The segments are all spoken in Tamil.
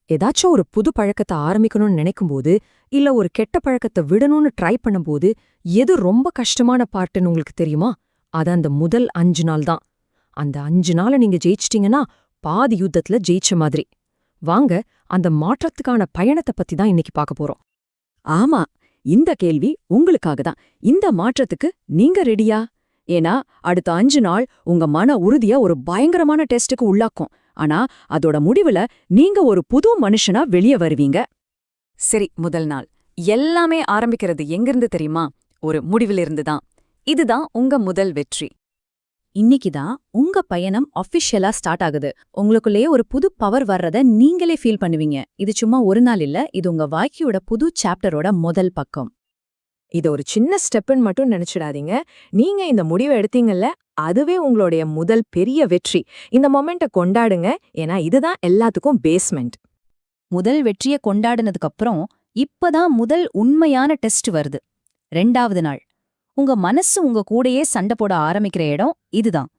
ஏதாச்சும் ஒரு புது பழக்கத்தை ஆரம்பிக்கணும்னு நினைக்கும்போது, இல்ல ஒரு கெட்ட பழக்கத்தை விடணும்னு ட்ரை பண்ணும்போது, எது ரொம்ப கஷ்டமான பார்ட்டுன்னு உங்களுக்கு தெரியுமா? அது அந்த முதல் 5 நாள் தான். அந்த 5 நாள நீங்க ஜெயிச்சிட்டீங்கன்னா, பாதி யுத்தத்துல ஜெயிச்ச மாதிரி. வாங்க, அந்த மாற்றத்துக்கான பயணத்த பத்தி தான் இன்னைக்கு பார்க்க போறோம். ஆமா, இந்த கேள்வி உங்களுக்காக தான். இந்த மாற்றத்துக்கு நீங்க ரெடியா? ஏன்னா அடுத்த 5 நாள் உங்க மன உறுதிய ஒரு பயங்கரமான டெஸ்டுக்கு உள்ளாக்கும். ஆனா அதோட முடிவுல நீங்க ஒரு புது மனுஷனா வெளிய வருவீங்க. சரி, முதல் நாள் எல்லாமே ஆரம்பிக்கிறது எங்கிருந்து தெரியுமா? ஒரு முடிவிலிருந்து தான். இதுதான் உங்க முதல் வெற்றி. இன்னைக்கு தான் உங்க பயணம் ஆஃபிஷியலா ஸ்டார்ட் ஆகுது. உங்களுக்குள்ளேயே ஒரு புது பவர் வர்றத நீங்களே ஃபீல் பண்ணுவீங்க. இது சும்மா ஒரு நாள் இல்ல, இது உங்க வாழ்க்கையோட புது சாப்டரோட முதல் பக்கம். இத ஒரு சின்ன ஸ்டெப்புன்னு மட்டும் நினைச்சிடாதீங்க. நீங்க இந்த முடிவை எடுத்தீங்கல்ல, அதுவே உங்களுடைய முதல் பெரிய வெற்றி. இந்த மொமெண்ட்ட கொண்டாடுங்க. ஏன்னா இதுதான் எல்லாத்துக்கும் பேஸ்மெண்ட். முதல் வெற்றிய கொண்டாடினதுக்கு அப்புறம் இப்பதான் முதல் உண்மையான டெஸ்ட் வருது. 2வது நாள் உங்க மனசு உங்க கூடயே சண்டை போட ஆரம்பிக்கிற இடம் இதுதான்.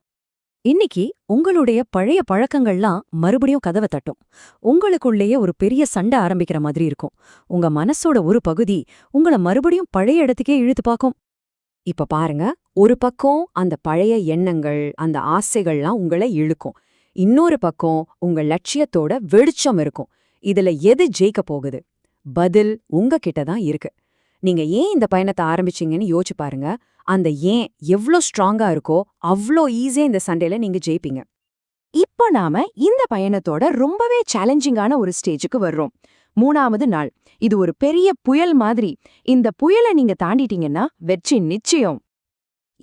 இன்னைக்கு உங்களுடைய பழைய பழக்கங்கள்லாம் மறுபடியும் கதவை தட்டும். உங்களுக்குள்ளேயே ஒரு பெரிய சண்டை ஆரம்பிக்கிற மாதிரி இருக்கும். உங்க மனசோட ஒரு பகுதி உங்கள மறுபடியும் பழைய இடத்துக்கே இழுத்து பார்க்கும். இப்ப பாருங்க, ஒரு பக்கம் அந்த பழைய எண்ணங்கள், அந்த ஆசைகள்லாம் உங்களை இழுக்கும். இன்னொரு பக்கம் உங்க லட்சியத்தோட வெளிச்சம் இருக்கும். இதுல எது ஜெயிக்க போகுது? பதில் உங்ககிட்ட தான் இருக்கு. நீங்க ஏன் இந்த பயணத்தை ஆரம்பிச்சீங்கன்னு யோசிச்சு பாருங்க. அந்த ஏன் எவ்ளோ ஸ்ட்ராங்கா இருக்கோ அவ்ளோ ஈஸியா இந்த சண்டையில நீங்க ஜெயிப்பீங்க. இப்ப நாம இந்த பயணத்தோட ரொம்பவே சேலஞ்சிங்கான ஒரு ஸ்டேஜுக்கு வர்றோம். 3வது நாள். இது ஒரு பெரிய புயல் மாதிரி. இந்த புயலை நீங்க தாண்டிட்டீங்கன்னா வெற்றி நிச்சயம்.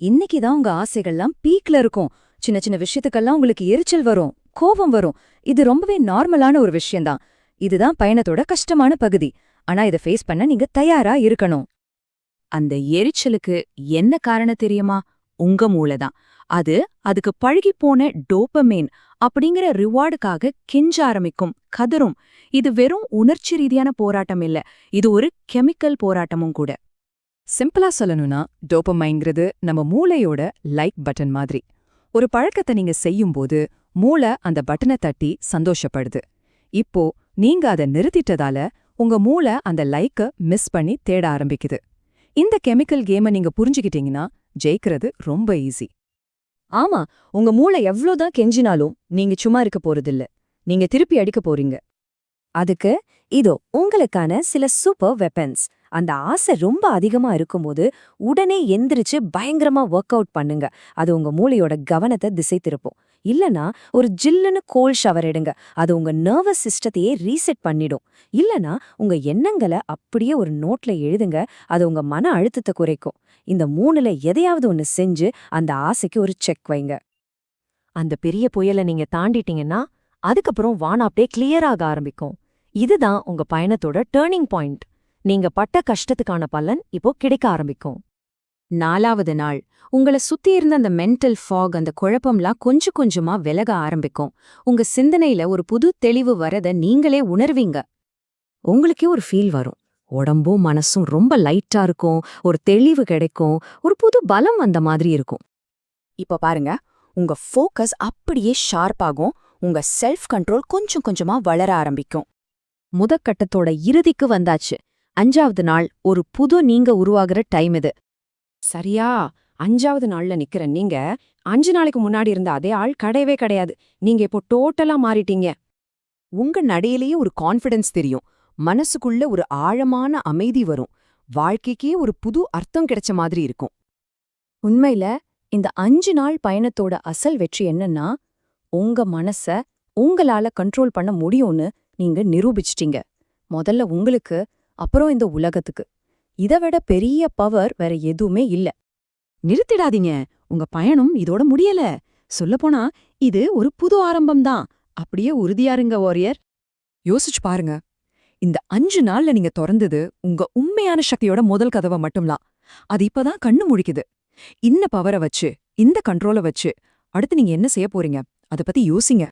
இன்னைக்கு தான் உங்க ஆசைகள்லாம் பீக்ல இருக்கும். சின்ன சின்ன விஷயத்துக்கெல்லாம் உங்களுக்கு எரிச்சல் வரும், கோபம் வரும். இது ரொம்பவே நார்மலான ஒரு விஷயம்தான். இதுதான் பயணத்தோட கஷ்டமான பகுதி. ஆனா இதை ஃபேஸ் பண்ண நீங்க தயாரா இருக்கணும். அந்த எரிச்சலுக்கு என்ன காரணம் தெரியுமா? உங்க மூளை தான். அதுக்கு பழகிப்போன டோபமேன் அப்படிங்கிற ரிவார்டுக்காக கெஞ்ச ஆரம்பிக்கும், கதரும். இது வெறும் உணர்ச்சி ரீதியான போராட்டம் இல்ல, இது ஒரு கெமிக்கல் போராட்டமும் கூட. சிம்பிளா சொல்லணும்னா, டோபமைன்ங்கிறது நம்ம மூளையோட லைக் பட்டன் மாதிரி. ஒரு பழக்கத்தை நீங்க செய்யும்போது மூளை அந்த பட்டனை தட்டி சந்தோஷப்படுது. இப்போ நீங்க அதை நிறுத்திட்டதால உங்க மூளை அந்த லைக்க மிஸ் பண்ணி தேட ஆரம்பிக்குது. இந்த கெமிக்கல் கேமை நீங்க புரிஞ்சுக்கிட்டீங்கன்னா ஜெயிக்கிறது ரொம்ப ஈஸி. ஆமா, உங்க மூளை எவ்ளோதான் கெஞ்சினாலும் நீங்க சும்மா இருக்க போறதில்ல. நீங்க திருப்பி அடிக்க போறீங்க. அதுக்கு இதோ உங்களுக்கான சில சூப்பர் வெப்பன்ஸ். அந்த ஆசை ரொம்ப அதிகமா இருக்கும்போது உடனே எந்திரிச்சு பயங்கரமா ஒர்க் அவுட் பண்ணுங்க. அது உங்க மூளையோட கவனத்தை திசை திருப்பும். இல்லனா ஒரு ஜில்லுன்னு கோல்ட் ஷவர் எடுங்க. அது உங்க நர்வஸ் சிஸ்டத்தையே ரீசெட் பண்ணிடும். இல்லனா உங்க எண்ணங்களை அப்படியே ஒரு நோட்ல எழுதுங்க. அது உங்க மன அழுத்தத்தை குறைக்கும். இந்த 3ல எதையாவது ஒன்னு செஞ்சு அந்த ஆசைக்கு ஒரு செக் வைங்க. அந்த பெரிய புயலை நீங்க தாண்டிட்டீங்கன்னா அதுக்கப்புறம் வானம் அப்படியே கிளியர் ஆக ஆரம்பிக்கும். இதுதான் உங்க பயணத்தோட டேர்னிங் பாயிண்ட். நீங்க பட்ட கஷ்டத்துக்கான பலன் இப்போ கிடைக்க ஆரம்பிக்கும். 4வது நாள் உங்கள சுத்தி இருந்த அந்த மென்டல் ஃபாக், அந்த குழப்பம்லாம் கொஞ்சம் கொஞ்சமா விலக ஆரம்பிக்கும். உங்க சிந்தனையில ஒரு புது தெளிவு வரத நீங்களே உணர்வீங்க. உங்களுக்கே ஒரு ஃபீல் வரும். உடம்பும் மனசும் ரொம்ப லைட்டா இருக்கும். ஒரு தெளிவு கிடைக்கும். ஒரு புது பலம் வந்த மாதிரி இருக்கும். இப்ப பாருங்க, உங்க ஃபோக்கஸ் அப்படியே ஷார்ப் ஆகும். உங்க செல்ஃப் கண்ட்ரோல் கொஞ்சம் கொஞ்சமா வளர ஆரம்பிக்கும். முதற்கட்டத்தோட இறுதிக்கு வந்தாச்சு. 5வது நாள் ஒரு புது நீங்க உருவாகிற டைம் இது. சரியா 5வது நாள்ல நிக்கிற நீங்க 5 நாளைக்கு முன்னாடி இருந்த அதே ஆள் கிடையவே கிடையாது. நீங்க இப்போ டோட்டலா மாறிட்டீங்க. உங்க நடையிலேயே ஒரு கான்ஃபிடன்ஸ் தெரியும். மனசுக்குள்ள ஒரு ஆழமான அமைதி வரும். வாழ்க்கைக்கே ஒரு புது அர்த்தம் கிடைச்ச மாதிரி இருக்கும். உண்மையில இந்த 5 நாள் பயணத்தோட அசல் வெற்றி என்னன்னா, உங்க மனச உங்களால கண்ட்ரோல் பண்ண முடியும்னு நீங்க நிரூபிச்சிட்டீங்க. முதல்ல உங்களுக்கு, அப்புறம் இந்த உலகத்துக்கு. இதை விட பெரிய பவர் வேற எதுவுமே இல்ல. நிறுத்திடாதீங்க. உங்க பயணம் இதோட முடியல. சொல்லப்போனா இது ஒரு புது ஆரம்பம்தான். அப்படியே உறுதியாருங்க வாரியர். யோசிச்சு பாருங்க. இந்த 5 நாள்ல நீங்க திறந்தது உங்க உண்மையான சக்தியோட முதல் கதவை மட்டும்தான். அது இப்பதான் கண்ணு முழிக்குது. இந்த பவரை வச்சு, இந்த கண்ட்ரோலை வச்சு அடுத்து நீங்க என்ன செய்ய போறீங்க? அத பத்தி யோசிங்க.